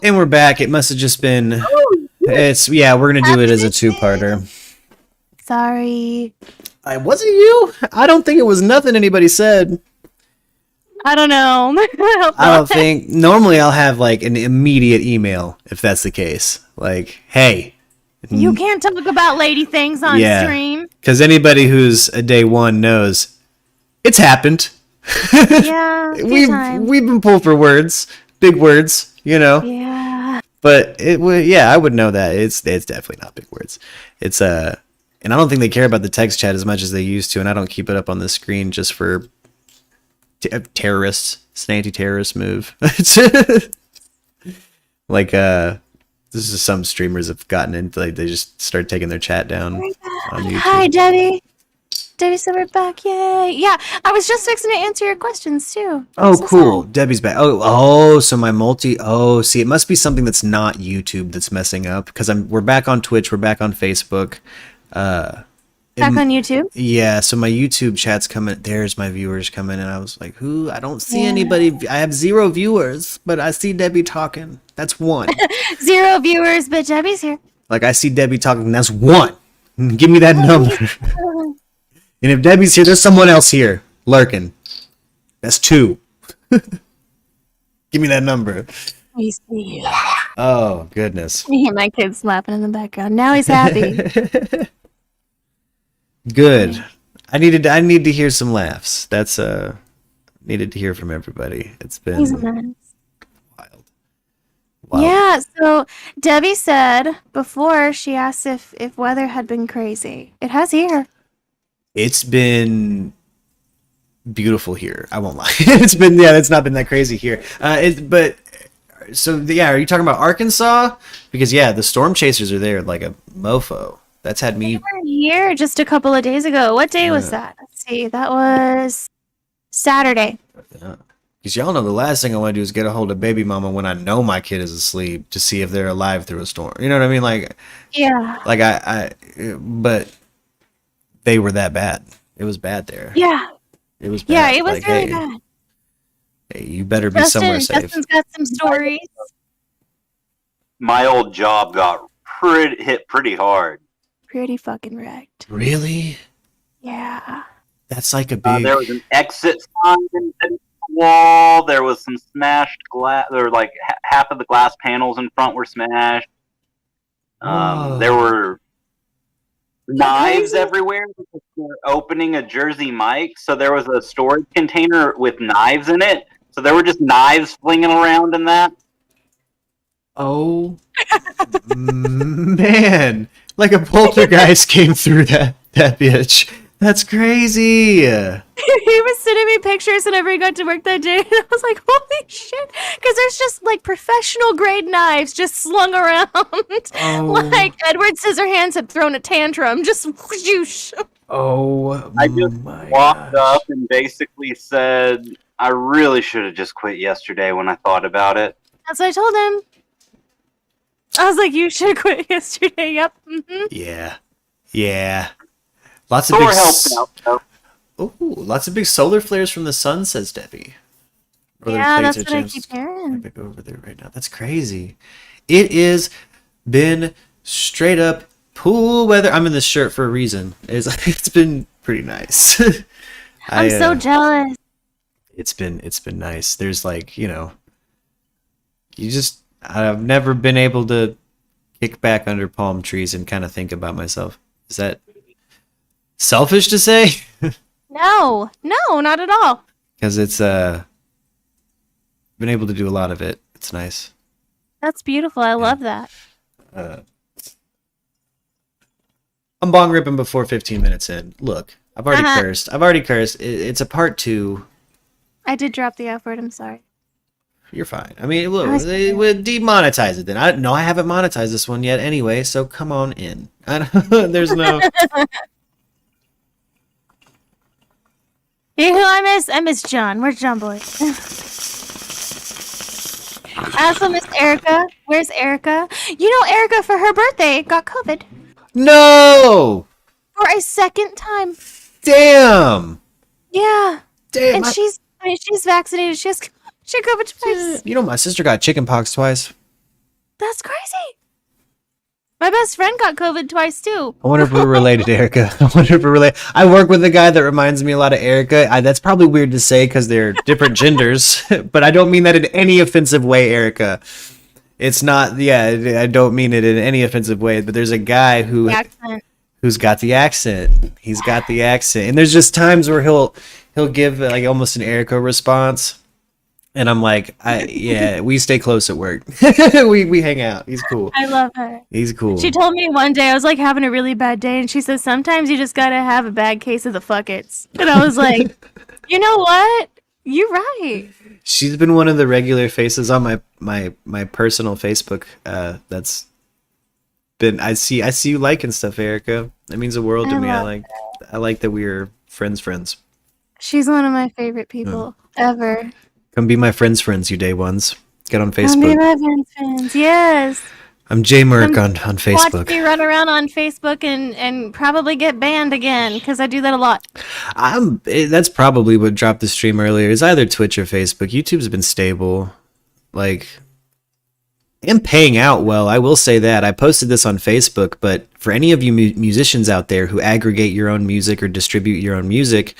And we're back. It must have just been. Oh, We're gonna do it as a two-parter. Sorry. I wasn't you. I don't think it was nothing anybody said. I don't know. I don't think. Normally, I'll have like an immediate email if that's the case. Like, hey. You can't talk about lady things on stream. Because anybody who's a day one knows it's happened. Yeah, we've been pulled for words, big words, you know. Yeah. But I would know that it's definitely not big words. It's and I don't think they care about the text chat as much as they used to, and I don't keep it up on the screen just for terrorists. It's an anti-terrorist move. Like this is some streamers have gotten into, like, they just start taking their chat down on YouTube. Hi, Debbie. Debbie said we're back. Yay. Yeah, I was just fixing to answer your questions, too. Oh, so cool. Sorry. Debbie's back. So my see, it must be something that's not YouTube that's messing up, because we're back on Twitch, we're back on Facebook. Back on YouTube? Yeah, so my YouTube chat's coming. There's my viewers coming, and I was like, who? I don't see anybody. I have 0 viewers, but I see Debbie talking. That's 1. 0 viewers, but Debbie's here. Like, I see Debbie talking, that's 1. Give me that number. And if Debbie's here, there's someone else here lurking. That's 2. Give me that number. We see you. Oh, goodness. I hear my kids laughing in the background. Now he's happy. Good. I need to hear some laughs. That's needed to hear from everybody. It's been wild. Wow. Yeah, so Debbie said before, she asked if weather had been crazy. It has here. It's been beautiful here. I won't lie. It's not been that crazy here. Are you talking about Arkansas? Because the storm chasers are there like a mofo. That's had me. They were here just a couple of days ago. What day was that? Let's see. That was Saturday. Yeah. Because y'all know the last thing I want to do is get a hold of baby mama when I know my kid is asleep to see if they're alive through a storm. You know what I mean? Like, yeah. Like but they were that bad. It was bad there. Yeah. It was bad. Yeah, it was really bad. Hey, you better be somewhere safe. Justin's got some stories. My old job got hit pretty hard. Pretty fucking wrecked. Really? Yeah. That's like a big. There was an exit sign in the wall. There was some smashed glass. There were like half of the glass panels in front were smashed. There were knives everywhere. They're opening a Jersey Mike, so there was a storage container with knives in it. So there were just knives flinging around in that. Oh man! Like a poltergeist came through that bitch. That's crazy. He was sending me pictures whenever he got to work that day, and I was like, holy shit. Because there's just like professional grade knives just slung around. Oh. Like Edward Scissorhands had thrown a tantrum. Just whoosh. Oh, I just walked up and basically said, I really should have just quit yesterday when I thought about it. That's what I told him. I was like, you should have quit yesterday. Yep. Mm-hmm. Yeah. Lots of Thor big helped out, though. Oh, lots of big solar flares from the sun, says Debbie. Yeah, that's what I keep hearing. Go over there right now. That's crazy. It is been straight up pool weather. I'm in this shirt for a reason. It's been pretty nice. I'm so jealous. It's been nice. There's like, I've never been able to kick back under palm trees and kind of think about myself. Is that selfish to say? No, not at all. Because it's been able to do a lot of it. It's nice. That's beautiful. I love that. I'm bong ripping before 15 minutes in. Look, I've already cursed. It's a part 2. I did drop the F word. I'm sorry. You're fine. I mean, look, they would demonetize it then. I haven't monetized this one yet anyway, so come on in. There's no... You know, I miss John. Where's John Boy? Also miss Erica. Where's Erica? You know, Erica, for her birthday, got COVID. No! For a second time. Damn! Yeah. Damn. And she's vaccinated. She got COVID twice. You know, my sister got chickenpox twice. My best friend got COVID twice too. I wonder if we're related, Erica. I wonder if we're related. I work with a guy that reminds me a lot of Erica. That's probably weird to say because they're different genders, but I don't mean that in any offensive way, Erica. It's not. Yeah, I don't mean it in any offensive way. But there's a guy The accent. who's got the accent. He's got the accent, and there's just times where he'll give like almost an Erica response. And I'm like, we stay close at work. we hang out. He's cool. I love her. He's cool. She told me one day I was like having a really bad day, and she says sometimes you just gotta have a bad case of the fuckets. And I was like, you know what? You're right. She's been one of the regular faces on my personal Facebook. That's been I see you liking stuff, Erica. That means the world to me. I like that we're friends. She's one of my favorite people ever. Come be my friends, you day ones. Get on Come be Facebook. my friends. Yes. I'm Jay Merck on Facebook. Watch me run around on Facebook and probably get banned again because I do that a lot. That's probably what dropped the stream earlier. Is either Twitch or Facebook. YouTube's been stable, and paying out well. I will say that. I posted this on Facebook, but for any of you musicians out there who aggregate your own music or distribute your own music,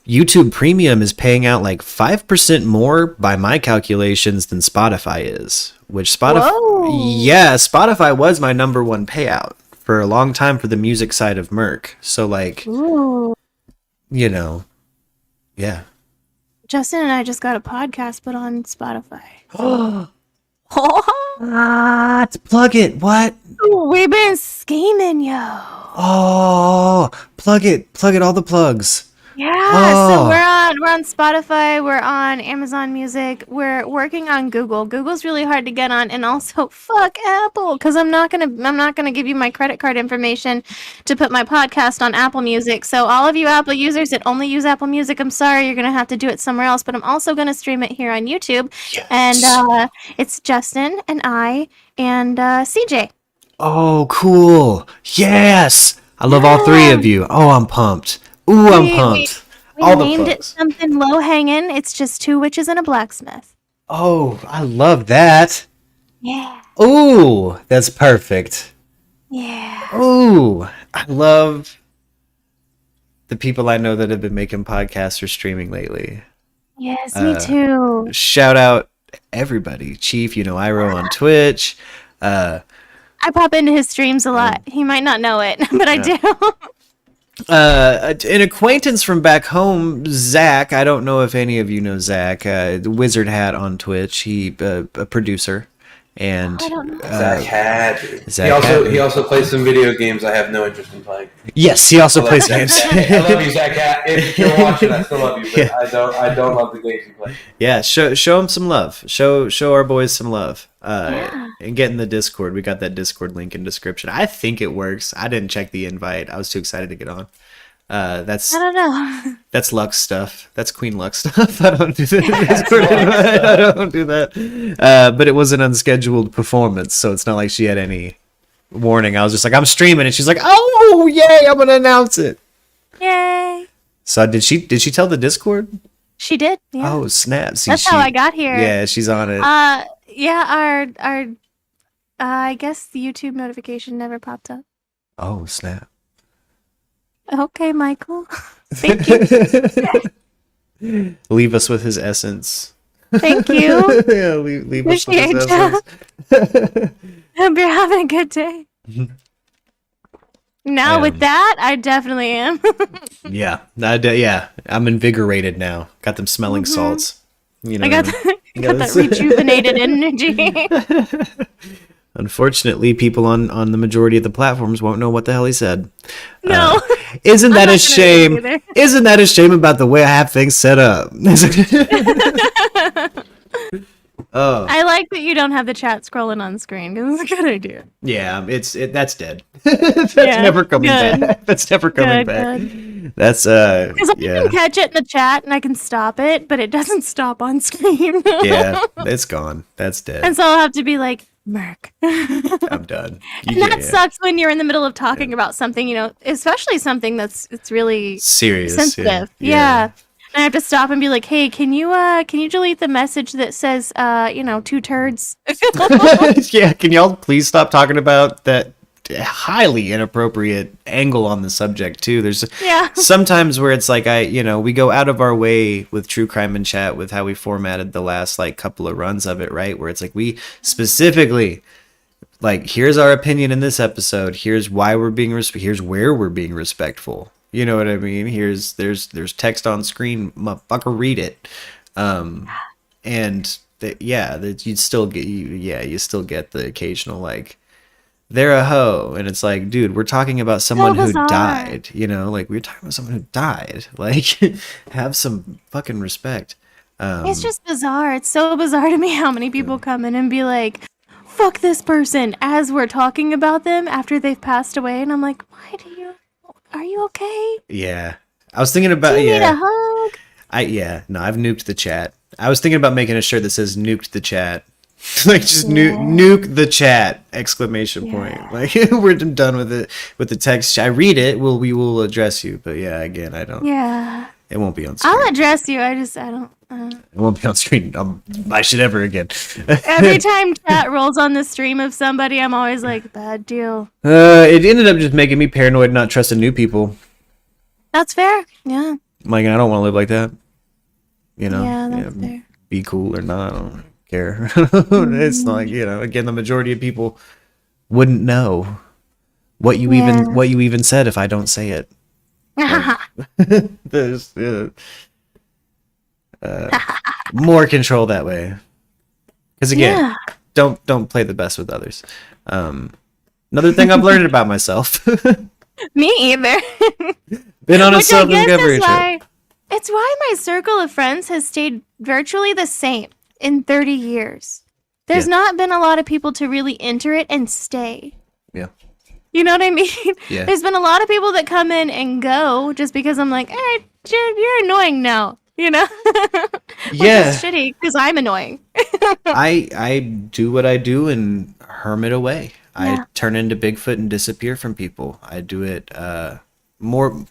YouTube Premium is paying out like 5% more by my calculations than Spotify is. Which Spotify was my number one payout for a long time for the music side of Merc. So Ooh. Yeah. Justin and I just got a podcast put on Spotify. Plug it. What? We've been scheming, yo. Oh, plug it. All the plugs. Yeah, so we're on Spotify, we're on Amazon Music, we're working on Google. Google's really hard to get on, and also fuck Apple, because I'm not gonna give you my credit card information to put my podcast on Apple Music. So all of you Apple users that only use Apple Music, I'm sorry, you're gonna have to do it somewhere else. But I'm also gonna stream it here on YouTube, and it's Justin and I and CJ. Oh, cool! Yes, I love all three of you. Oh, I'm pumped. Ooh, I'm pumped. We named it something low hanging. It's just two witches and a blacksmith. Oh, I love that. Yeah. Ooh, that's perfect. Yeah. Ooh, I love the people I know that have been making podcasts or streaming lately. Yes, me too. Shout out everybody. Chief, Iro on Twitch. I pop into his streams a lot. He might not know it, but I do. An acquaintance from back home, Zach. I don't know if any of you know Zach. The Wizard Hat on Twitch. He a producer, and Zach Hat. Zach He also plays some video games I have no interest in playing. Yes, he also plays games. I love you, Zach Hat. If you're watching, I still love you, but I don't love the games you play. Yeah, show him some love. Show our boys some love. And get in the Discord. We got that Discord link in description. I think it works. I didn't check the invite. I was too excited to get on. I don't know. That's Lux stuff. That's Queen Lux stuff. I don't do that. Discord invite. I don't do that. But it was an unscheduled performance, so it's not like she had any warning. I was just like, I'm streaming, and she's like, oh yay, I'm gonna announce it. Yay. So did she tell the Discord? She did. Yeah. Oh snap! See, that's how I got here. Yeah, she's on it. Yeah, our I guess the YouTube notification never popped up. Oh snap! Okay, Michael. Thank you. Leave us with his essence. Thank you. Yeah, leave us with his essence. Hope you're having a good day. Now with that, I definitely am. Yeah, I'm invigorated now. Got them smelling salts. I got that rejuvenated energy. Unfortunately, people on the majority of the platforms won't know what the hell he said. No. Isn't that a shame? Isn't that a shame about the way I have things set up? Oh. I like that you don't have the chat scrolling on screen because it's a good idea. Yeah, that's dead. That's never coming back. That's never coming back. That's because I can catch it in the chat and I can stop it, but it doesn't stop on screen. Yeah, it's gone. That's dead. And so I'll have to be like, Merc. I'm done. And that sucks when you're in the middle of talking about something, especially something it's really serious, sensitive. Yeah. I have to stop and be like, "Hey, can you delete the message that says 2 turds?" Yeah, can y'all please stop talking about that highly inappropriate angle on the subject too? There's Yeah. sometimes where it's like we go out of our way with True Crime and Chat with how we formatted the last like couple of runs of it, right? Where it's like we specifically like, here's our opinion in this episode. Here's why we're being here's where we're being respectful. You know what I mean? There's text on screen, motherfucker, read it. And that you'd still get you still get the occasional like they're a hoe, and it's like, dude, we're talking about someone who bizarre. died. Like we're talking about someone who died. Like, have some fucking respect. It's just bizarre. It's so bizarre to me how many people come in and be like, "Fuck this person," as we're talking about them after they've passed away, and I'm like, are you okay? Yeah, I was thinking about Do you need a hug? I've nuked the chat. I was thinking about making a shirt that says "nuked the chat." Like, just nuke the chat! Exclamation point! Like, we're done with it with the text. I read it. We will address you, but yeah, again, I don't. Yeah. It won't be on screen. I'll address you. I don't. It won't be on screen. I should ever again. Every time chat rolls on the stream of somebody, I'm always like, bad deal. It ended up just making me paranoid, not trusting new people. That's fair. Yeah. Like, I don't want to live like that. Yeah, that's fair. Be cool or not, I don't care. It's like, again, the majority of people wouldn't know what you even said if I don't say it. There's more control that way. Because again, don't play the best with others. Another thing I've learned about myself. Me either. Been on a self-discovery trip. It's why my circle of friends has stayed virtually the same in 30 years. There's not been a lot of people to really enter it and stay. Yeah. You know what I mean? Yeah. There's been a lot of people that come in and go just because I'm like, hey, Jared, you're annoying now. Which is shitty because I'm annoying. I do what I do and hermit away. I turn into Bigfoot and disappear from people. I do it more.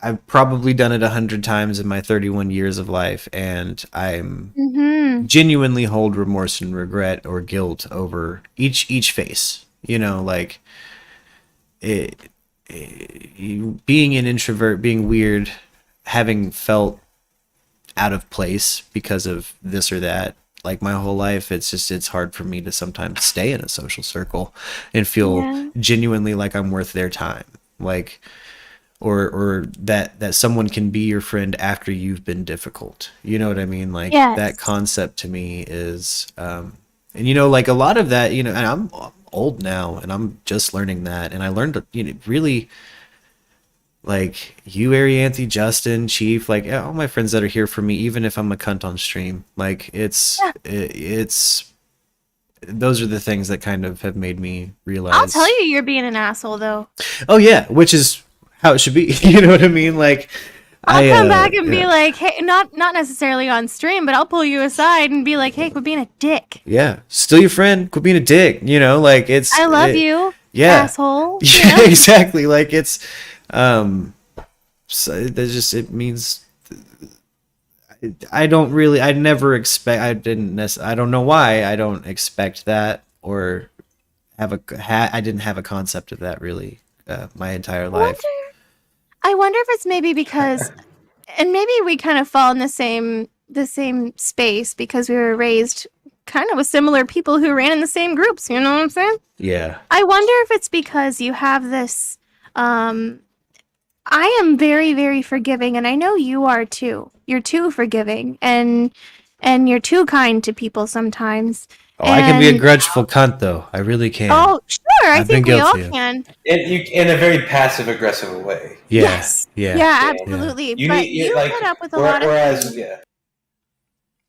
I've probably done it 100 times in my 31 years of life, and I'm genuinely hold remorse and regret or guilt over each face. Like being an introvert, being weird, having felt out of place because of this or that. Like my whole life, it's hard for me to sometimes stay in a social circle and feel genuinely like I'm worth their time. Like, or that someone can be your friend after you've been difficult. You know what I mean? Like that concept to me is, and like a lot of that, and I'm old now and I'm just learning that. And I learned, really, like you, Arianthe, Justin, Chief, like all my friends that are here for me, even if I'm a cunt on stream, like it's those are the things that kind of have made me realize. I'll tell you're being an asshole though. Oh yeah, which is how it should be. You know what I mean? Like I'll come back and be like, hey, not necessarily on stream, but I'll pull you aside and be like, hey, quit being a dick. Yeah, still your friend, quit being a dick. Like it's. I love you. Yeah, asshole. Yeah, exactly. Like it's. So that just it means. I don't really. I never expect. I don't know why I don't expect that or have I didn't have a concept of that really my entire life. I wonder if it's maybe because, and maybe we kind of fall in the same space because we were raised kind of with similar people who ran in the same groups. You know what I'm saying? Yeah. I wonder if it's because you have this. I am very, very forgiving, and I know you are too. You're too forgiving, and you're too kind to people sometimes. Oh, I can be a grudgeful cunt, though. I really can. Oh, sure. I think we all can. In a very passive-aggressive way. Yeah. Yes. Yeah, absolutely. Yeah. You put up with a lot of things.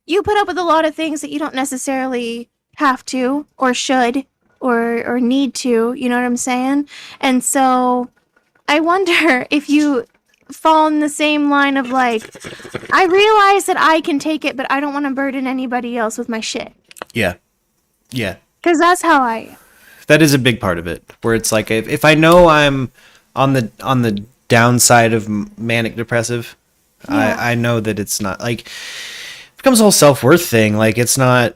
You put up with a lot of things that you don't necessarily have to, or should, or need to. You know what I'm saying? And so, I wonder if you fall in the same line of like, I realize that I can take it, but I don't want to burden anybody else with my shit. Yeah. Yeah. Because that's how I am. That is a big part of it, where it's like if I know I'm on the downside of manic depressive, Yeah. I know that it's not like it becomes a whole self-worth thing. Like it's not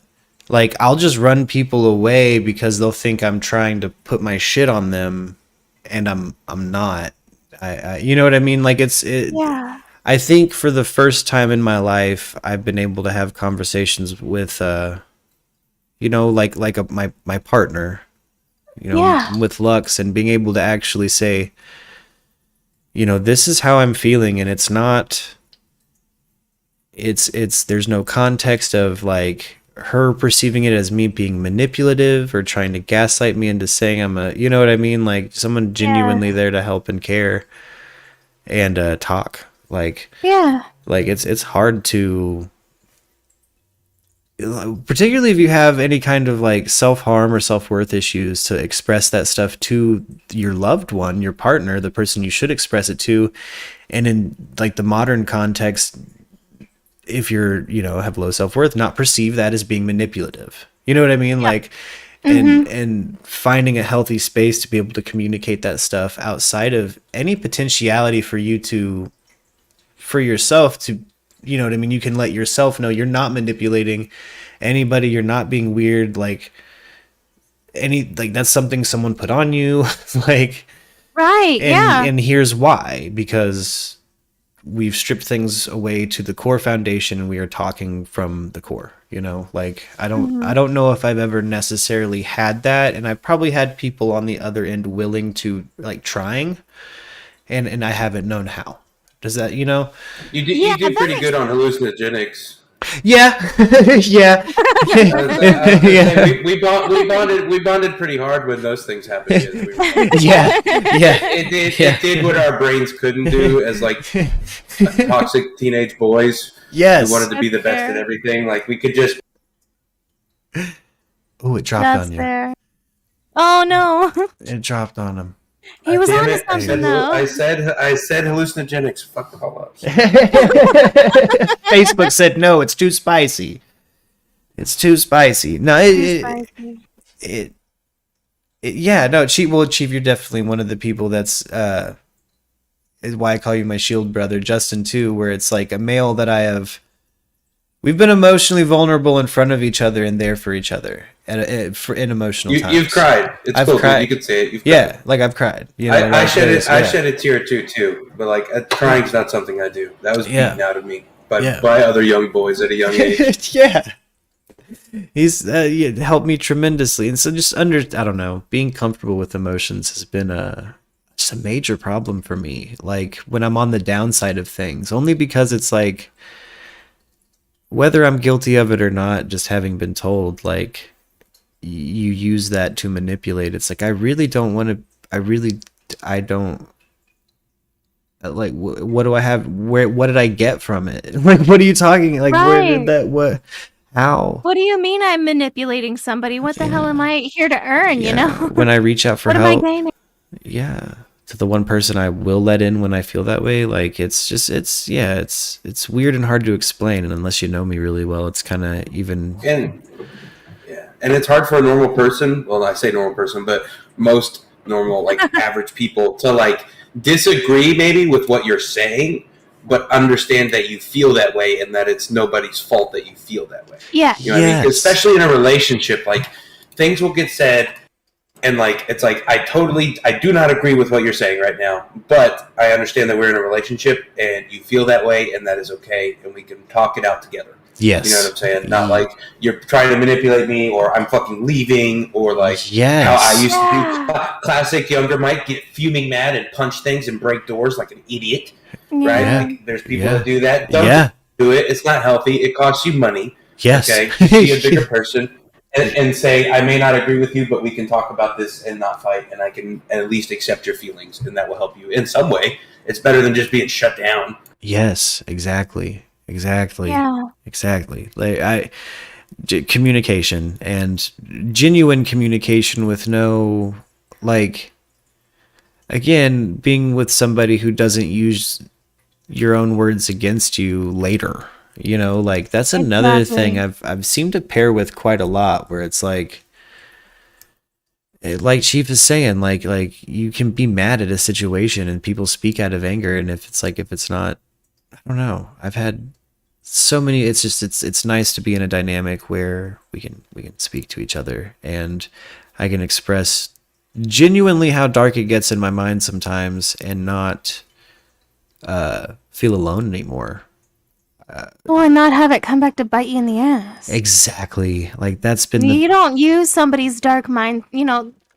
like I'll just run people away because they'll think I'm trying to put my shit on them, and I'm not. I you know what I mean? Like Yeah. I think for the first time in my life, I've been able to have conversations with my partner, Yeah. with Lux, and being able to actually say, this is how I'm feeling, and it's not. It's there's no context of like her perceiving it as me being manipulative or trying to gaslight me into saying I'm a, you know what I mean? Like someone genuinely there to help and care and talk. Like Yeah. it's hard to, particularly if you have any kind of like self-harm or self-worth issues, to express that stuff to your loved one, your partner, the person you should express it to. And in like the modern context, if you're, have low self-worth, not perceive that as being manipulative. You know what I mean? Yeah. Like, and finding a healthy space to be able to communicate that stuff outside of any potentiality for you to, for yourself to, you know what I mean? You can let yourself know you're not manipulating anybody. You're not being weird. Like that's something someone put on you. Like, Right. Yeah. and here's why, because we've stripped things away to the core foundation and we are talking from the core, like I don't know if I've ever necessarily had that. And I've probably had people on the other end willing to like trying, and I haven't known how. Does that, You did, Yeah, you did that pretty makes good on hallucinogenics. Yeah. Yeah. Yeah. We bonded pretty hard when those things happened. Yeah. Yeah. It did what our brains couldn't do as like toxic teenage boys. Yes. We wanted to be the That's best fair. at everything. Like we could just. Oh, it dropped That's on you. fair. Oh no. It dropped on him. He was Damn on to it, something though. I said hallucinogenics. Fuck the hell up. Facebook said no, it's too spicy. It's too spicy. No, yeah, no, Chief, you're definitely one of the people that's is why I call you my shield brother, Justin, too, where it's like a male that we've been emotionally vulnerable in front of each other and there for each other in emotional times. You've cried. It's I've cool. cried. You could say it. You've Yeah, cried. like I've cried. I shed it. I yeah. shed a tear too. But like crying's not something I do. That was Yeah. beaten out of me by Yeah. other young boys at a young age. Yeah. He's helped me tremendously. And so just I don't know, being comfortable with emotions has been just a major problem for me. Like when I'm on the downside of things, only because it's like, whether I'm guilty of it or not, just having been told, like, you use that to manipulate. It's like, I really don't want to, I don't, like, what do I have, what did I get from it? Like, what are you talking, like, where did Right. that, how? What do you mean I'm manipulating somebody? What the hell am I here to earn, you know? When I reach out for What am help, I gaining? yeah, to the one person I will let in when I feel that way, like it's just it's weird and hard to explain, and unless you know me really well, it's kind of even And it's hard for a normal person. Well, I say normal person, but most normal, like average people, to like disagree maybe with what you're saying, but understand that you feel that way and that it's nobody's fault that you feel that way. Yeah. You know what I mean? Especially in a relationship, like things will get said. And like it's like I do not agree with what you're saying right now, but I understand that we're in a relationship and you feel that way, and that is okay, and we can talk it out together. Yes. You know what I'm saying? Not like you're trying to manipulate me, or I'm fucking leaving, or like how I used to do. Classic younger Mike, get fuming mad and punch things and break doors like an idiot, right? Yeah. Like, there's people that do that. Don't do it. It's not healthy. It costs you money. Yes. Okay. Just be a bigger person. And say, I may not agree with you, but we can talk about this and not fight, and I can at least accept your feelings, and that will help you in some way. It's better than just being shut down. Yes, exactly. Yeah. Exactly. Like communication, and genuine communication with no, like, again, being with somebody who doesn't use your own words against you later. Like that's another thing I've seemed to pair with quite a lot, where it's like Chief is saying, like you can be mad at a situation and people speak out of anger, and if it's not I don't know. I've had so many. It's just it's nice to be in a dynamic where we can speak to each other, and I can express genuinely how dark it gets in my mind sometimes, and not feel alone anymore. Well, and not have it come back to bite you in the ass. Exactly. Like that's been You don't use somebody's dark mind,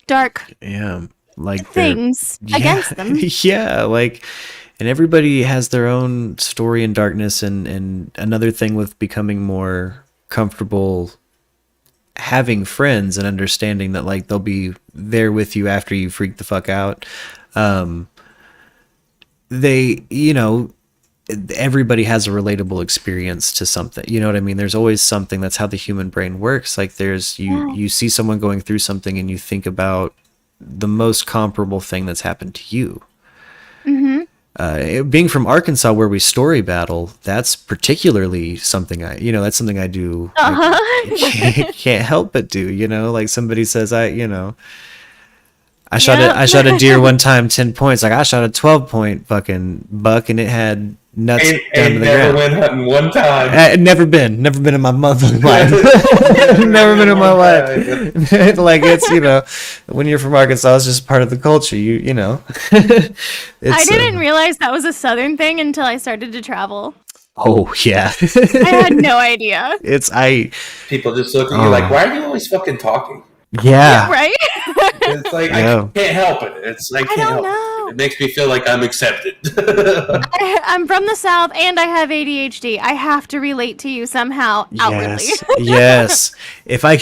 dark yeah, like things against them. Yeah, like, and everybody has their own story in darkness, and another thing with becoming more comfortable having friends and understanding that like they'll be there with you after you freak the fuck out. They, everybody has a relatable experience to something. You know what I mean? There's always something. That's how the human brain works. Like there's you see someone going through something and you think about the most comparable thing that's happened to you. Being from Arkansas, where we story battle, that's particularly something that's something I do. Can't help but do. Like somebody says, I shot a deer one time, 10 points. Like I shot a 12-point fucking buck, and it had nuts down to the never ground. went hunting one time. Never been in my monthly life. Never been in my life. Like it's when you're from Arkansas, it's just part of the culture. I didn't realize that was a Southern thing until I started to travel. Oh yeah. I had no idea. People just look at you like, why are you always fucking talking? Yeah. Right? It's like I can't help it. I can't help know. It makes me feel like I'm accepted. I'm from the South and I have ADHD. I have to relate to you somehow outwardly. Yes. If I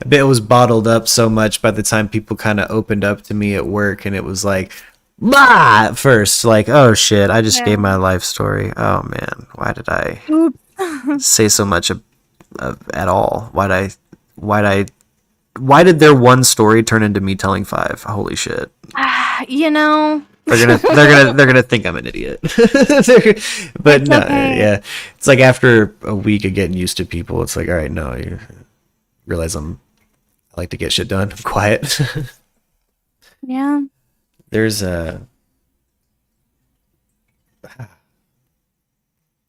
bet it was bottled up so much by the time people kind of opened up to me at work, and it was like, blah, at first, like, oh shit, I just gave my life story. Oh man, why did I say so much at all? Why did their one story turn into me telling 5? Holy shit. They're gonna think I'm an idiot. But no, yeah. It's like after a week of getting used to people, it's like, all right, no, you realize I like to get shit done. I'm quiet. Yeah. There's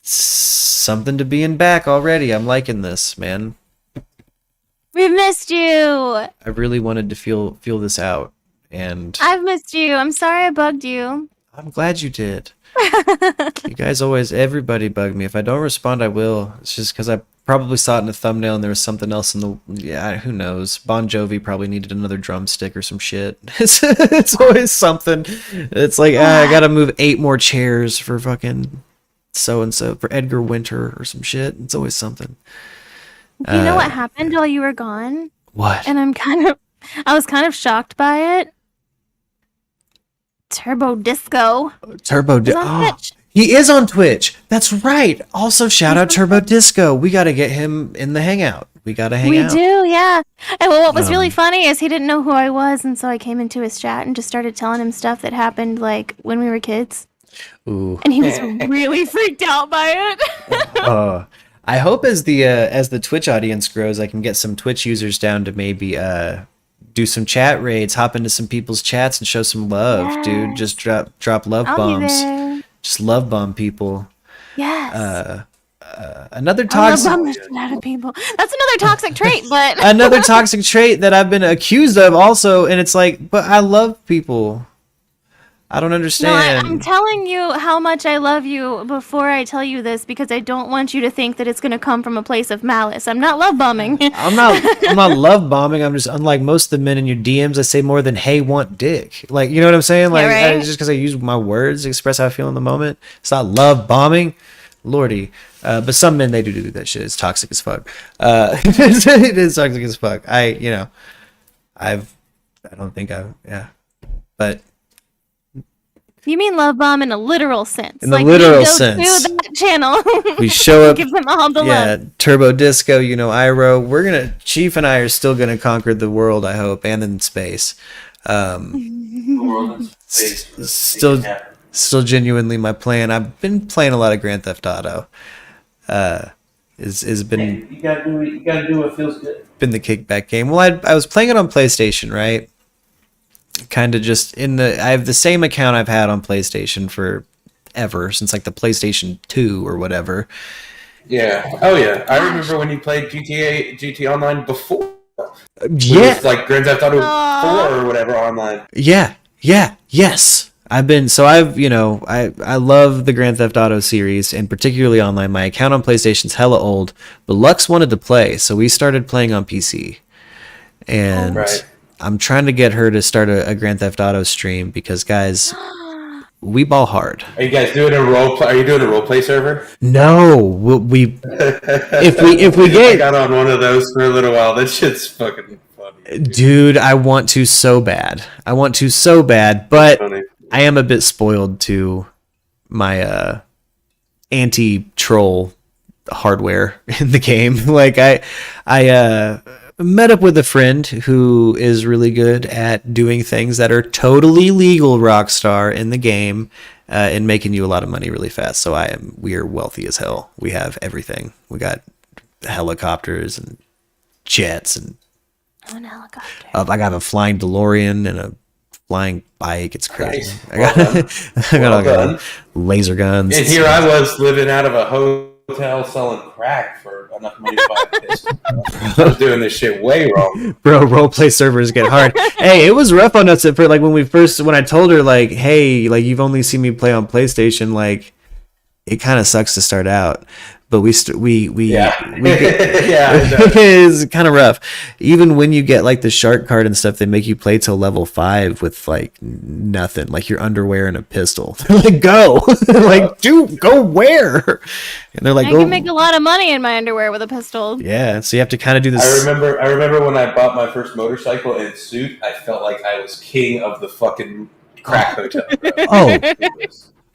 something to being back already. I'm liking this, man. We've missed you. I really wanted to feel this out, and I've missed you. I'm sorry I bugged you. I'm glad you did. You guys everybody bug me. If I don't respond, I will. It's just because I probably saw it in the thumbnail and there was something else in who knows. Bon Jovi probably needed another drumstick or some shit. It's always something. It's like, I gotta move 8 more chairs for fucking so-and-so, for Edgar Winter or some shit. It's always something. You know what happened while you were gone? What? And I was kind of shocked by it. Turbo Disco. He is on Twitch. That's right. Also, shout out Turbo Disco. We got to get him in the Hangout. We got to hang out. We do, yeah. And what was really funny is he didn't know who I was, and so I came into his chat and just started telling him stuff that happened like when we were kids. Ooh. And he was really freaked out by it. I hope as the Twitch audience grows, I can get some Twitch users down to maybe do some chat raids, hop into some people's chats and show some love, dude. Just drop love bombs. Just love bomb people. Yes. Another toxic. I love bomb the shit out of people. That's another toxic trait, but another toxic trait that I've been accused of also, and it's like, but I love people. I don't understand. No, I'm telling you how much I love you before I tell you this, because I don't want you to think that it's going to come from a place of malice. I'm not love bombing. I'm not love bombing. I'm just, unlike most of the men in your DMs, I say more than "hey, want dick." Like, you know what I'm saying? Like, right? just because I use my words to express how I feel in the moment. It's not love bombing, lordy. But some men, they do that shit. It's toxic as fuck. It is toxic as fuck. But. You mean love bomb in a literal sense? In the literal sense. To that channel. We show up. Give them all the love. Turbo Disco, Iro. Chief and I are still gonna conquer the world, I hope, and in space. Still genuinely my plan. I've been playing a lot of Grand Theft Auto. Has been. You gotta do what feels good. Been the kickback game. Well, I was playing it on PlayStation, right? Kind of just I have the same account I've had on PlayStation for ever, since like the PlayStation 2 or whatever. Yeah. Oh yeah. I remember when you played GTA Online before. Yeah. It was like Grand Theft Auto Aw. 4 or whatever online. Yes. I love the Grand Theft Auto series, and particularly online. My account on PlayStation's hella old, but Lux wanted to play, so we started playing on PC. And Right. I'm trying to get her to start a Grand Theft Auto stream because, guys, we ball hard. Are you guys doing a role play? Are you doing a role play server? No, we if we I get, got on one of those for a little while. That shit's fucking funny. dude, I want to so bad. But Funny. I am a bit spoiled to my anti-troll hardware in the game. Like I met up with a friend who is really good at doing things that are totally legal, Rockstar, in the game, and making you a lot of money really fast. So we are wealthy as hell. We have everything. We got helicopters and jets, and On a helicopter. I got a flying DeLorean and a flying bike. It's crazy. Nice. I got, Well done. I got all Well kinds of laser guns. And here I was living out of a hotel selling crack for enough money to buy a pistol. I was doing this shit way wrong. Bro, roleplay servers get hard. Hey, it was rough on us at first. Like when I told her, like, hey, like, you've only seen me play on PlayStation, like, it kind of sucks to start out. But we Yeah. Yeah, I know. it's kind of rough. Even when you get like the shark card and stuff, they make you play till level 5 with like nothing, like your underwear and a pistol. They're like, go, like, dude, go where? And they're like, I go. can make a lot of money in my underwear with a pistol. Yeah, so you have to kind of do I this. remember when I bought my first motorcycle and suit, I felt like I was king of the fucking crack hotel. Bro. Oh,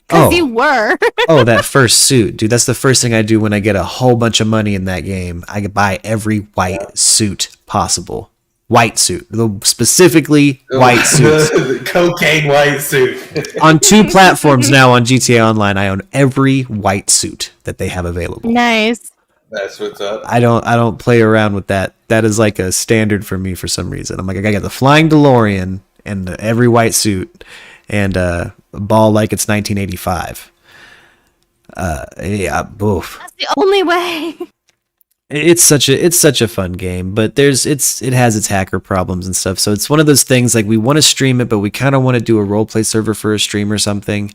Because oh. you were. Oh, that first suit, dude. That's the first thing I do when I get a whole bunch of money in that game. I buy every white suit possible. White suit. Specifically white suits. The cocaine white suit. On 2 platforms now on GTA Online, I own every white suit that they have available. Nice. That's what's up. I don't play around with that. That is like a standard for me for some reason. I'm like, I gotta get the flying DeLorean and every white suit and ball like it's 1985. Yeah, boof. That's the only way. It's such a fun game, but it has its hacker problems and stuff. So it's one of those things, like, we want to stream it, but we kind of want to do a roleplay server for a stream or something.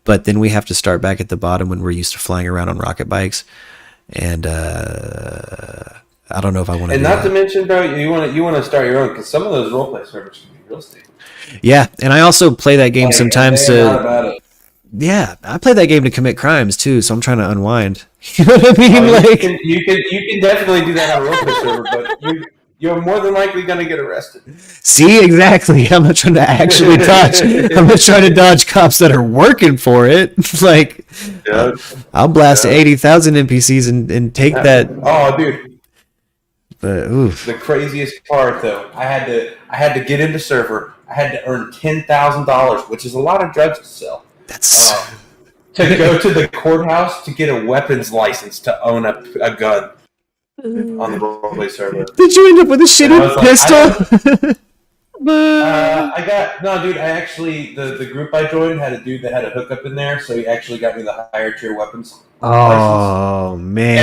But then we have to start back at the bottom when we're used to flying around on rocket bikes, and I don't know if I want to. And do not that. to mention, bro, you want to start your own because some of those roleplay servers can be real stable. Yeah, and I also play that game sometimes They are not to. about it. Yeah, I play that game to commit crimes too, so I'm trying to unwind. You know what I mean? Oh, Like, you can definitely do that on a roleplay server, but you're more than likely gonna get arrested. see, exactly. I'm not trying to actually dodge. I'm not trying to dodge cops that are working for it. Like, Yeah. I'll blast Yeah. 80,000 NPCs and take that. Oh, dude. But oof. The craziest part, though, I had to get into server. I had to earn $10,000, which is a lot of drugs to sell. That's To go to the courthouse to get a weapons license to own a gun on the roleplay server. Did you end up with a I shitty was like, pistol? I got no, dude. I actually the group I joined had a dude that had a hookup in there, so he actually got me the higher tier weapons. Oh And man,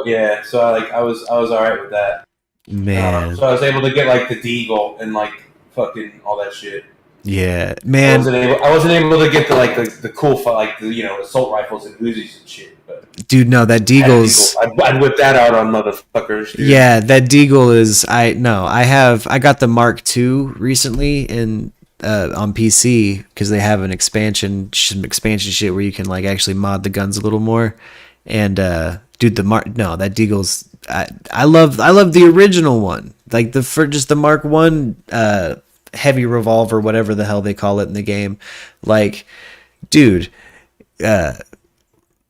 yeah. So I was all right with that. man, So I was able to get like the deagle and like fucking all that shit. yeah, I man. wasn't able to get the cool like the assault rifles and Uzis and shit. But Dude, no, that Deagle's. I'd whip that out on motherfuckers. Dude. Yeah, that Deagle is. I got the Mark II recently on PC because they have some expansion shit where you can like actually mod the guns a little more. And dude, that Deagle's. I love the original one, like just the Mark I heavy revolver, whatever the hell they call it in the game. Like, dude,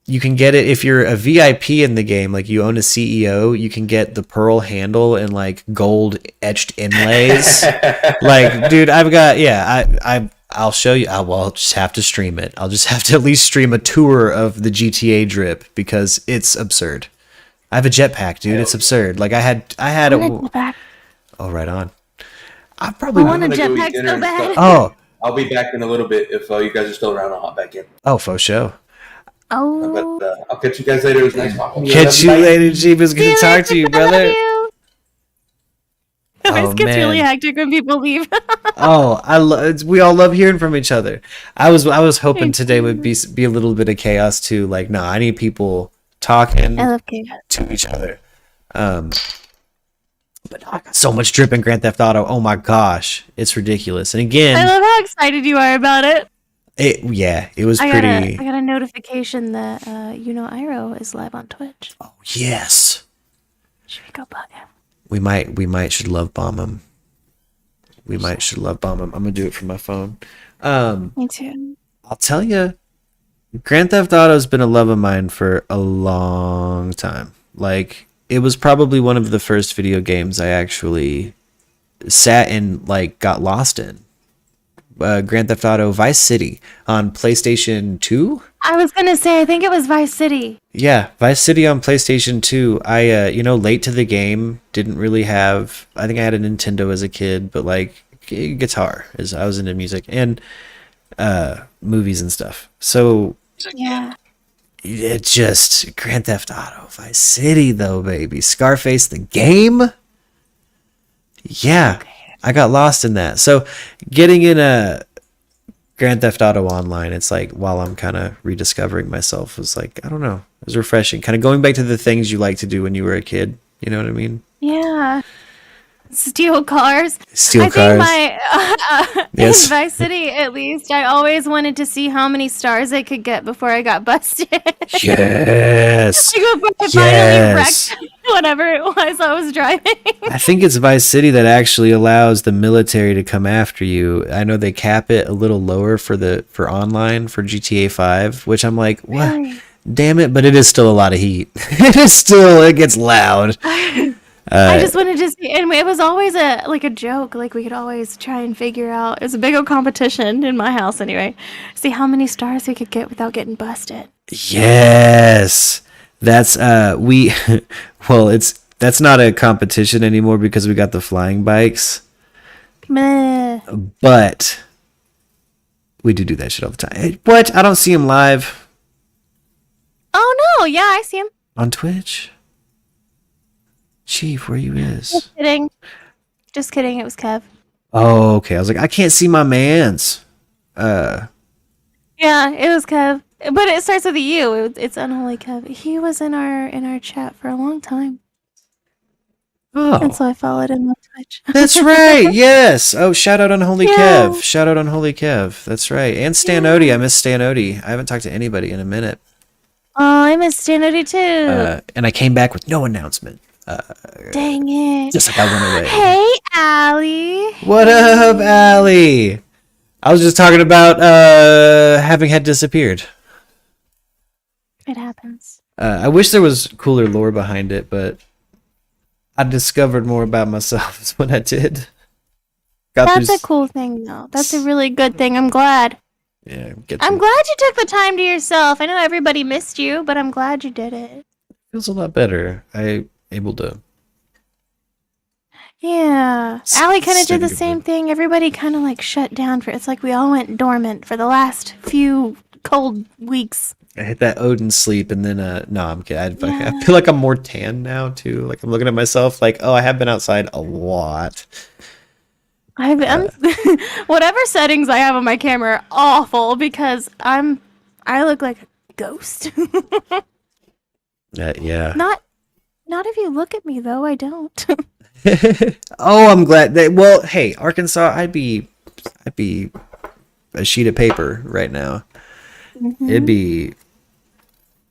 you can get it if you're a VIP in the game, like you own a CEO, you can get the pearl handle and like gold etched inlays. Like, dude, I'll show you. I'll just have to stream it. I'll just have to at least stream a tour of the GTA drip because it's absurd. I have a jetpack, dude. It's absurd. Like I had I want a jetpack. Oh, right on. I I probably want a gonna go eat jetpack dinner so and bad. stuff. I'll be back in a little bit. If you guys are still around, I'll hop back in. Oh, for sure. Oh. But I'll catch you guys later. It was nice talking to you. Catch you Bye. later, Jeep. It was good to talk to you, brother. It always Oh, gets really man. hectic when people leave. Oh, we all love hearing from each other. I was hoping Me today would be a little bit of chaos too. Like, no, I need people talking I love chaos. to each other. But I got so much drip in Grand Theft Auto. Oh my gosh, it's ridiculous. And I again, love how excited you are about it. it was I pretty. got a notification that Iro is live on Twitch. Oh yes, Should we go bug him? we might should love bomb him. We might should love bomb him. I'm gonna do it from my phone. Me too. I'll tell you, Grand Theft Auto's been a love of mine for a long time. Like, it was probably one of the first video games I actually sat and like got lost in. Grand Theft Auto Vice City on PlayStation 2. I was gonna say, I think it was Vice City. Yeah, Vice City on PlayStation 2. I late to the game, didn't really have. I think I had a Nintendo as a kid, but like guitar, as I was into music and movies and stuff. So Yeah. it just Grand Theft Auto Vice City though, baby. Scarface the game. Yeah, I got lost in that. So getting in a Grand Theft Auto Online, it's like while I'm kind of rediscovering myself, was like, I don't know, it was refreshing. Kind of going back to the things you like to do when you were a kid. You know what I mean? Yeah. Steal cars. Steal I cars. think my Yes. in Vice City, at least, I always wanted to see how many stars I could get before I got busted. Yes. Like before I Yes. finally wrecked whatever it was I was driving. I think it's Vice City that actually allows the military to come after you. I know they cap it a little lower for online for GTA 5, which I'm like, what? Really? Damn it! But it is still a lot of heat. It gets loud. I just wanted to see, and it was always a joke. Like we could always try and figure out. It was a big old competition in my house anyway. See how many stars we could get without getting busted. Yes, that's we. Well, that's not a competition anymore because we got the flying bikes. Meh. But we do that shit all the time. Hey, what? I don't see him live Oh no! Yeah, I see him. on Twitch. Chief, where you is? Just kidding. Just kidding. It was Kev. Oh, okay. I was like, I can't see my man's. Yeah, it was Kev. But it starts with a U. It's Unholy Kev. He was in our chat for a long time, and Oh, so I followed him on Twitch. that's right. Yes. Oh, shout out on Holy Yeah. Kev. Shout out on Holy Kev. That's right. And Stan Odie. I miss Stan Odie. I haven't talked to anybody in a minute. Oh, I miss Standardy too. And I came back with no announcement. Dang it. Just like I went away. Hey, Allie. What up, Allie? I was just talking about having had disappeared. It happens. I wish there was cooler lore behind it, but I discovered more about myself when I did. That's a cool thing, though. That's a really good thing. I'm glad. Yeah, I'm glad you took the time to yourself. I know everybody missed you, but I'm glad you did it. Feels a lot better. I able to. Yeah. Allie kind of did the Second same good. thing. Everybody kind of like shut down for it's like we all went dormant for the last few cold weeks. I hit that Odin sleep, and then no, I'm kidding. I Yeah. feel like I'm more tan now too. Like I'm looking at myself, like, oh, I have been outside a lot. I'm whatever settings I have on my camera are awful because I look like a ghost. Yeah. Not if you look at me though, I don't. Oh, I'm glad that. Well, hey, Arkansas, I'd be a sheet of paper right now. It'd be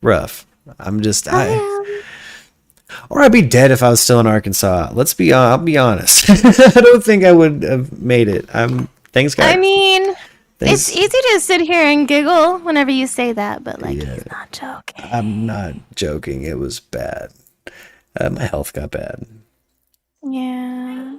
rough. Or I'd be dead if I was still in Arkansas. I'll be honest. I don't think I would have made it. Thanks, guys. I mean, Thanks. it's easy to sit here and giggle whenever you say that, but like Yeah. he's not joking. I'm not joking. It was bad. My health got bad. Yeah.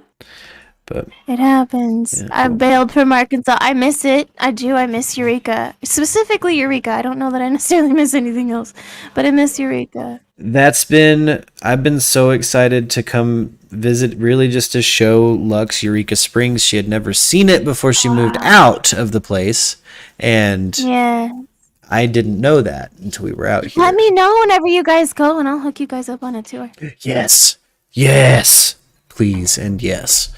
But It happens. Yeah, I cool. bailed from Arkansas. I miss it. I do. I miss Eureka. Specifically Eureka. I don't know that I necessarily miss anything else, but I miss Eureka. I've been so excited to come visit, really just to show Lux Eureka Springs. She had never seen it before she moved out of the place, and Yeah. I didn't know that until we were out here. Let me know whenever you guys go, and I'll hook you guys up on a tour. Yes. Yes. Please and yes.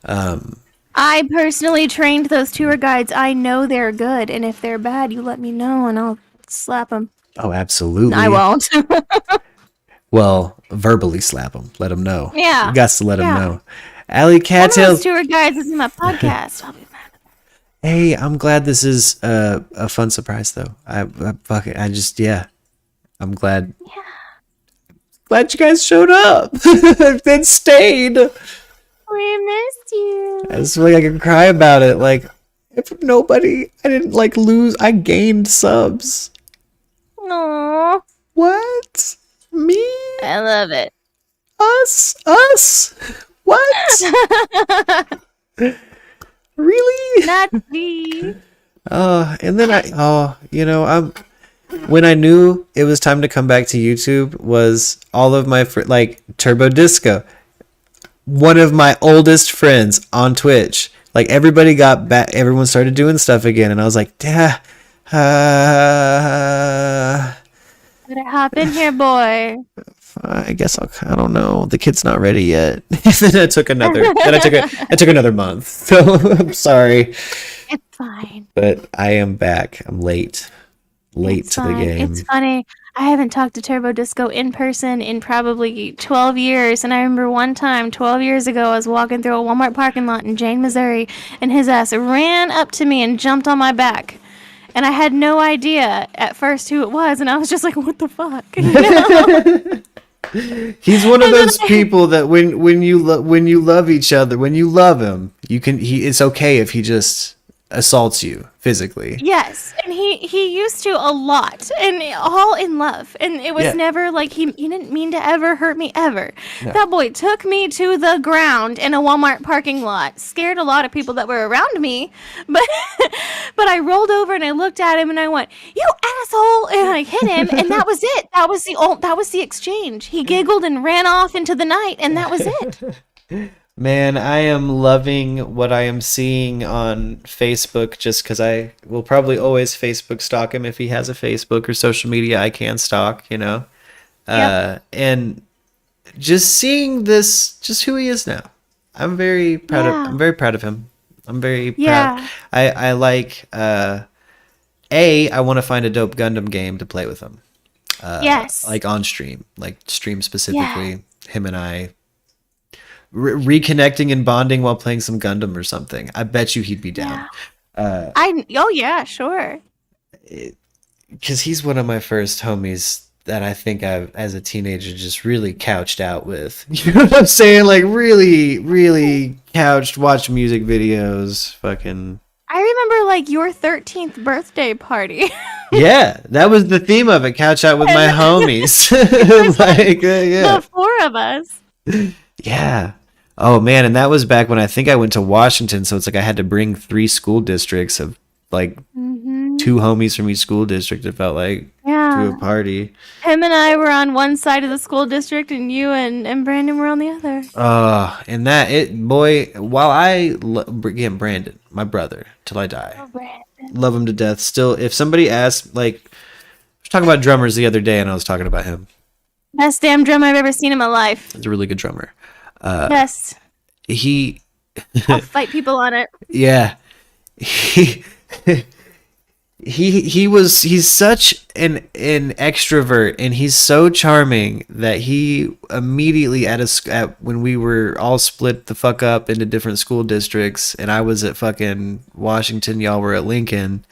I personally trained those tour guides. I know they're good, and if they're bad, you let me know, and I'll slap them. Oh, absolutely. I won't. Well, verbally slap them. Let them know. Yeah. You got to let them Yeah. know. Allie One of those Cattails. tour guides is in my podcast. I'll be mad. Hey, I'm glad this is a fun surprise, though. I'm glad. Yeah. Glad you guys showed up and stayed. We missed you. I just feel like I can cry about it. Like, if nobody, I didn't like lose. I gained subs. Aww. What? Me? I love it. Us? What? Really? Not me. And then when I knew it was time to come back to YouTube was all of my like Turbo Disco, one of my oldest friends on Twitch. Like everybody got back, everyone started doing stuff again, and I was like, Better hop in here, boy. I guess I don't know. The kid's not ready yet. Then I took another month. So I'm sorry, It's fine. but I am back. I'm late It's to the fine. game. It's funny. I haven't talked to Turbo Disco in person in probably 12 years. And I remember one time, 12 years ago, I was walking through a Walmart parking lot in Jane, Missouri, and his ass ran up to me and jumped on my back. And I had no idea at first who it was. And I was just like, what the fuck? You know? He's one of those people that when you love each other, when you love him, it's okay if he just assaults you physically. Yes, and he used to a lot, and all in love, and it was Yeah. never like he didn't mean to ever hurt me ever. No. That boy took me to the ground in a Walmart parking lot, scared a lot of people that were around me, but I rolled over and I looked at him and I went, "You asshole!" and I hit him, and that was it. That was the exchange. He giggled and ran off into the night, and that was it. Man, I am loving what I am seeing on Facebook just because I will probably always Facebook stalk him if he has a Facebook or social media I can stalk, you know? Yep. And just seeing this, just who he is now. I'm very proud I'm very proud of him. I'm very proud. I like, I want to find a dope Gundam game to play with him. Yes. Like on stream, like stream specifically, him and I. Reconnecting and bonding while playing some Gundam or something. I bet you he'd be down. Oh yeah, sure. Because he's one of my first homies that I think I've, as a teenager, just really couched out with. You know what I'm saying? Like really, really couched, watched music videos, fucking. I remember like your 13th birthday party. Yeah, that was the theme of it. Couch out with my homies. The four of us. Yeah. Oh man, and that was back when I think I went to Washington, so it's like I had to bring 3 school districts of like 2 homies from each school district. It felt like to a party. Him and I were on one side of the school district, and you and Brandon were on the other. And that while again, Brandon, my brother, till I die, love him to death. Still, if somebody asks, like, I was talking about drummers the other day, and I was talking about him. Best damn drummer I've ever seen in my life. He's a really good drummer. Yes. I'll fight people on it. Yeah. He's such an extrovert, and he's so charming that he immediately when we were all split the fuck up into different school districts, and I was at fucking Washington, y'all were at Lincoln.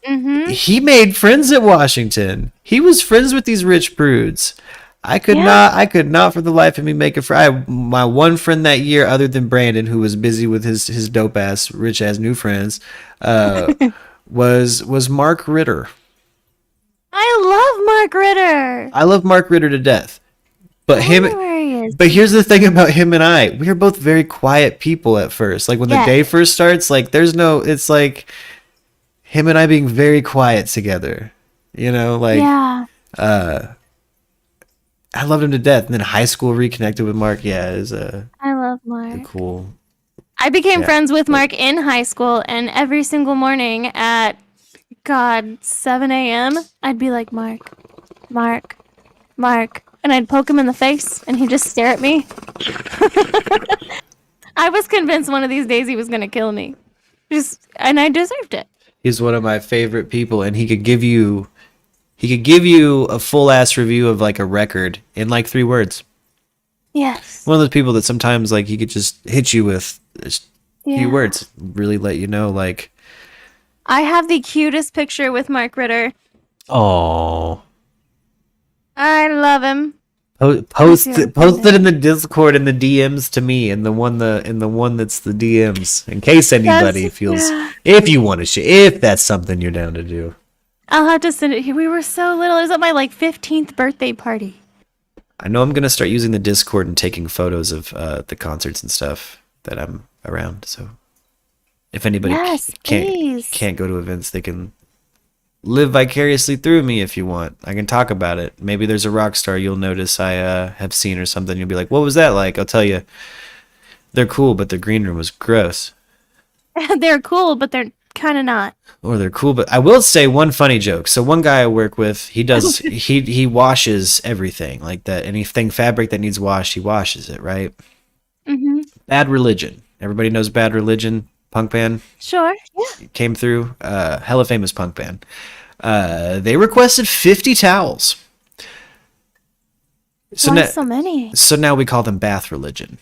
He made friends at Washington. He was friends with these rich prudes. I could not for the life of me make a friend. My one friend that year, other than Brandon, who was busy with his dope ass, rich ass new friends, was Mark Ritter. I love Mark Ritter. I love Mark Ritter to death, but him is. But here's the thing about him and I. We are both very quiet people at first. Like when the Yes. day first starts, like it's like him and I being very quiet together. You know, like Yeah. I loved him to death. And then high school reconnected with Mark. Yeah, is I love Mark. cool. I became Yeah. friends with Mark in high school, and every single morning at, 7 a.m., I'd be like, Mark, Mark, Mark. And I'd poke him in the face, and he'd just stare at me. I was convinced one of these days he was going to kill me. And I deserved it. He's one of my favorite people, and he could give you a full ass review of like a record in like 3 words. Yes. One of those people that sometimes like he could just hit you with just a Yeah. few words, really let you know like, I have the cutest picture with Mark Ritter. oh, I love him. post Me too. it in the Discord in the DMs to me, and the one that's the DMs, in case anybody Yes. feels, if you want to share, if that's something you're down to do. I'll have to send it here. We were so little. It was at my 15th birthday party. I know I'm gonna start using the Discord and taking photos of the concerts and stuff that I'm around. So if anybody Yes, please. can't go to events, they can live vicariously through me if you want. I can talk about it. Maybe there's a rock star you'll notice I have seen or something. You'll be like, what was that like? I'll tell you, they're cool, but their green room was gross. They're cool, but they're kind of not. Or they're cool, but I will say one funny joke. So one guy I work with, he does he washes everything like that. Anything fabric that needs washed, he washes it, right? Mm-hmm. Bad Religion. Everybody knows Bad Religion, punk band. Sure. Yeah. Came through, hella famous punk band. They requested 50 towels. So Why now, so many? so now we call them Bath Religion.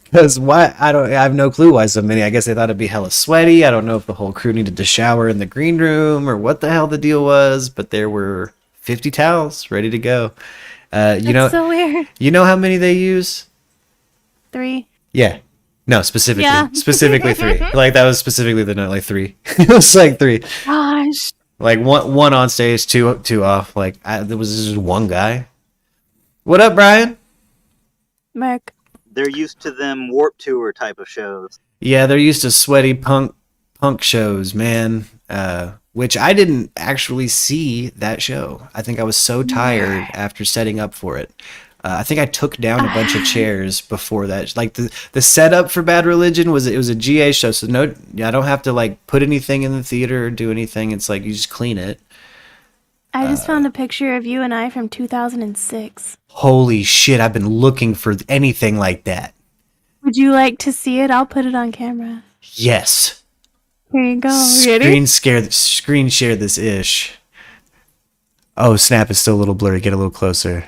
Because why? I have no clue why so many. I guess they thought it'd be hella sweaty. I don't know if the whole crew needed to shower in the green room or what the hell the deal was. But there were 50 towels ready to go. That's so weird. You know how many they use? 3. Yeah. No, specifically. Yeah. Specifically 3. Like that was specifically the note, like 3. It was like 3. Gosh. Like one on stage, two off. Like there was just one guy. What up, Brian? Mark. They're used to them Warp Tour type of shows. Yeah, they're used to sweaty punk shows, man. Which I didn't actually see that show. I think I was so tired after setting up for it. I think I took down a bunch of chairs before that. Like the setup for Bad Religion was a GA show, so I don't have to like put anything in the theater or do anything. It's like you just clean it. I just found a picture of you and I from 2006. Holy shit! I've been looking for anything like that. Would you like to see it? I'll put it on camera. Yes. Here you go. Ready? Screen share this ish. Oh snap! It's still a little blurry. Get a little closer.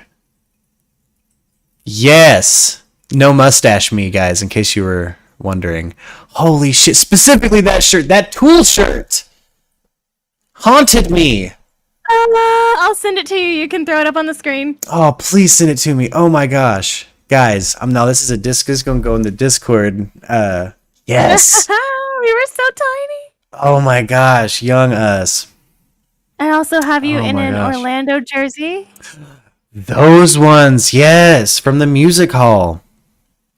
Yes. No mustache me, guys, in case you were wondering. Holy shit. Specifically that shirt. That Tool shirt. Haunted me. I'll send it to you. You can throw it up on the screen. Oh, please send it to me. Oh my gosh. Guys, this is a disc. This is going to go in the Discord. Yes. We were so tiny. Oh my gosh. Young us. I also have you Oh in my an gosh. Orlando jersey. Those ones. Yes. From the music hall.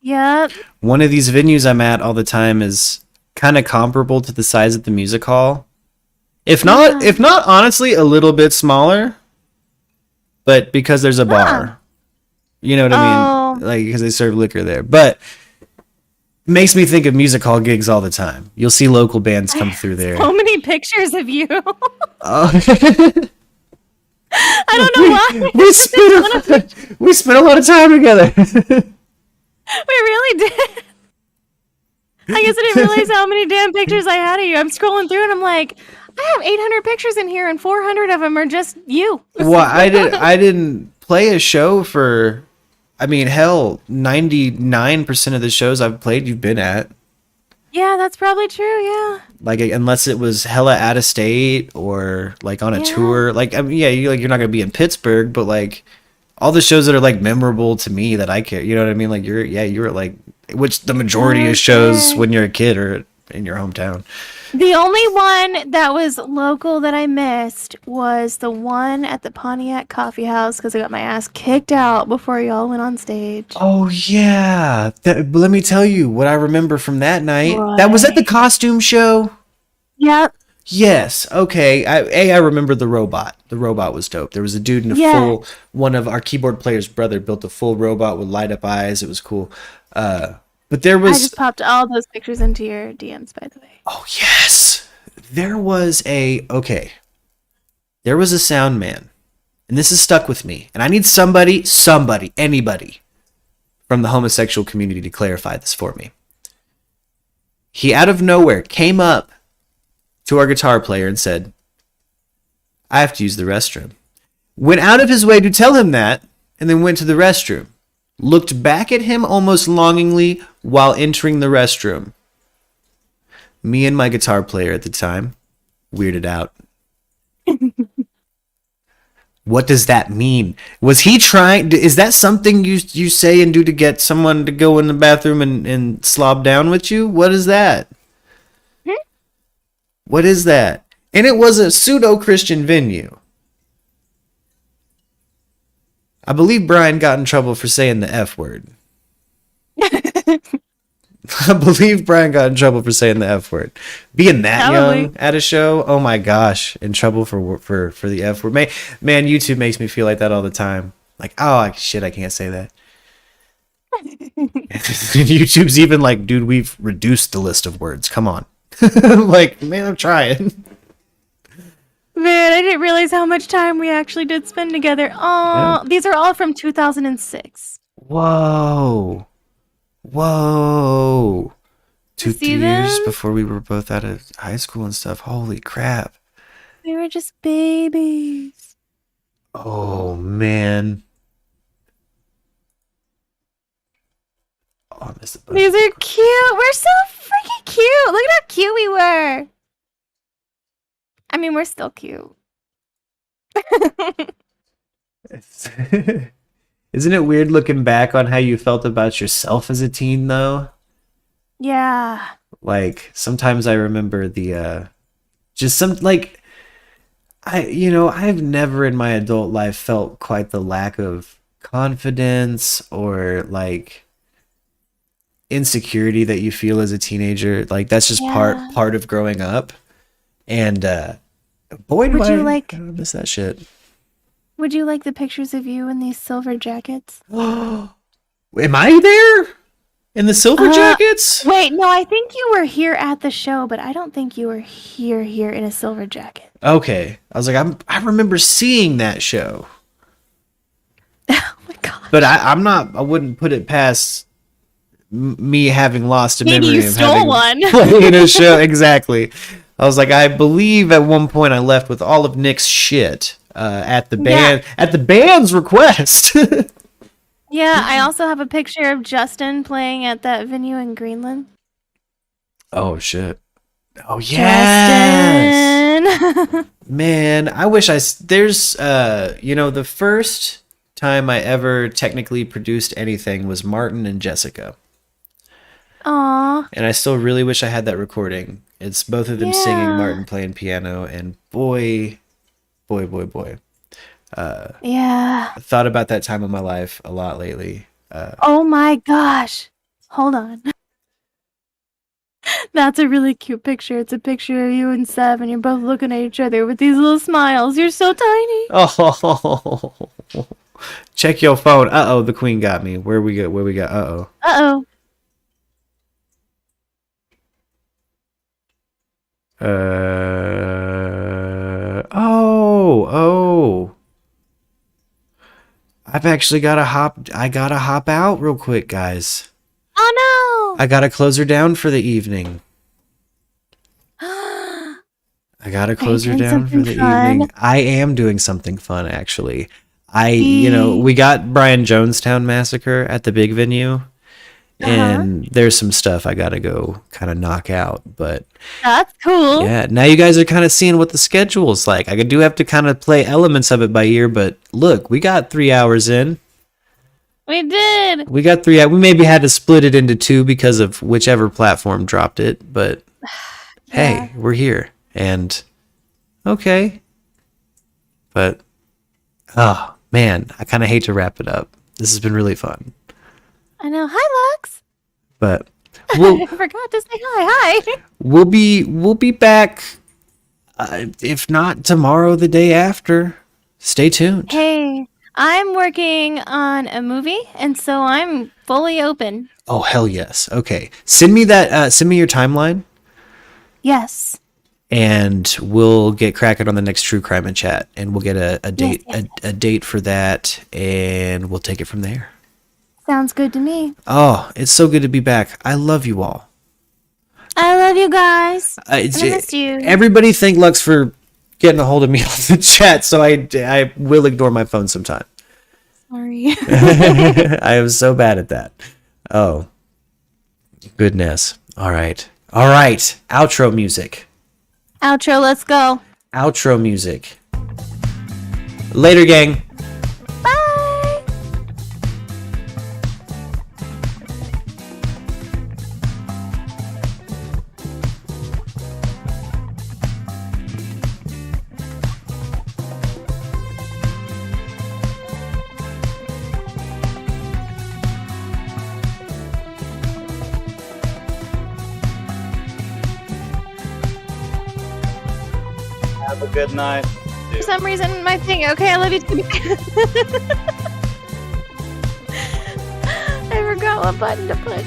Yep. One of these venues I'm at all the time is kind of comparable to the size of the music hall. If not honestly a little bit smaller, but because there's a bar. You know what I mean? Like because they serve liquor there. But makes me think of music hall gigs all the time. You'll see local bands come through there. So many pictures of you. Oh. I don't know why. we spent a lot of time together. We really did. I guess I didn't realize how many damn pictures I had of you. I'm scrolling through and I'm like, I have 800 pictures in here and 400 of them are just you. Well, I didn't play a show for, I mean, hell, 99% of the shows I've played you've been at. Yeah, that's probably true, yeah. Like, unless it was hella out of state or like on a tour. Like, I mean, yeah, you're not going to be in Pittsburgh, but like all the shows that are like memorable to me that I care, you know what I mean? Like you were like, which the majority of shows when you're a kid are in your hometown. The only one that was local that I missed was the one at the Pontiac Coffee House because I got my ass kicked out before y'all went on stage. Oh yeah, let me tell you what I remember from that night. That was at the costume show. Yep. Yes. Okay. I remember the robot. The robot was dope. There was a dude in a full. One of our keyboard player's brother built a full robot with light up eyes. It was cool. But there was. I just popped all those pictures into your DMs, by the way. Oh yes, there was a sound man, and this has stuck with me. And I need somebody, anybody from the homosexual community to clarify this for me. He out of nowhere came up to our guitar player and said, "I have to use the restroom." Went out of his way to tell him that, and then went to the restroom. Looked back at him almost longingly while entering the restroom. Me and my guitar player at the time weirded out. What does that mean? Was he trying? Is that something you say and do to get someone to go in the bathroom and slob down with you? What is that? What is that? And it was a pseudo-Christian venue. I believe Brian got in trouble for saying the F word. I believe Brian got in trouble for saying the F word. Being that young at a show, oh my gosh, in trouble for the F word. Man, YouTube makes me feel like that all the time. Like, oh shit, I can't say that. YouTube's even like, dude, we've reduced the list of words. Come on. Like, man, I'm trying. Man, I didn't realize how much time we actually did spend together. Oh, these are all from 2006. Whoa. 2 years before we were both out of high school and stuff. Holy crap. We were just babies. Oh, man. Oh, I missed the These are cute. We're so freaking cute. Look at how cute we were. I mean, we're still cute. Isn't it weird looking back on how you felt about yourself as a teen, though? Yeah. Like, sometimes I remember I've never in my adult life felt quite the lack of confidence or, like, insecurity that you feel as a teenager. Like, that's just part of growing up. And, boy, do I miss that shit. Would you like the pictures of you in these silver jackets? Am I there? In the silver jackets? Wait, no, I think you were here at the show, but I don't think you were here in a silver jacket. Okay. I was like, I remember seeing that show. Oh my god. But I wouldn't put it past me having lost a Maybe memory you of stole having one. played in a show. Exactly. I was like, I believe at one point I left with all of Nick's shit at the band's request. Yeah, I also have a picture of Justin playing at that venue in Greenland. Oh shit. Oh yes. Justin. Man, I wish there's the first time I ever technically produced anything was Martin and Jessica. Aww. And I still really wish I had that recording. It's both of them singing, Martin playing piano, and boy. Yeah. I thought about that time of my life a lot lately. Oh my gosh. Hold on. That's a really cute picture. It's a picture of you and Sev, and you're both looking at each other with these little smiles. You're so tiny. Oh, check your phone. Uh-oh, the queen got me. Where we got? Uh-oh. Uh-oh. Oh. I've actually got to hop out real quick, guys. Oh no. I got to close her down for the evening. I got to close her down for the evening. I am doing something fun, actually. We got Brian Jonestown Massacre at the big venue. And there's some stuff I gotta go kind of knock out, but that's cool. Yeah, now you guys are kind of seeing what the schedule is like. I do have to kind of play elements of it by ear, but look, we got 3 hours in. We did. We got 3 hours. We maybe had to split it into 2 because of whichever platform dropped it, but Yeah. hey, we're here. And okay. But oh man, I kind of hate to wrap it up. This has been really fun. I know. Hi, Lux. But I we'll forgot to say hi. Hi. we'll be back if not tomorrow, the day after. Stay tuned. Hey, I'm working on a movie, and so I'm fully open. Oh hell yes. Okay. Send me that send me your timeline Yes. and we'll get cracking on the next True Crime and Chat, and we'll get a date yes. a date for that, and we'll take it from there. Sounds good to me. Oh, it's so good to be back. I love you all. I love you guys. I missed you. Everybody thank Lux for getting a hold of me on the chat, so I will ignore my phone sometime. Sorry. I am so bad at that. Oh, goodness. All right. Outro music. Outro, let's go. Outro music. Later, gang. Bye. Have a good night. For some reason, my thing. Okay, I love you too. I forgot what button to push.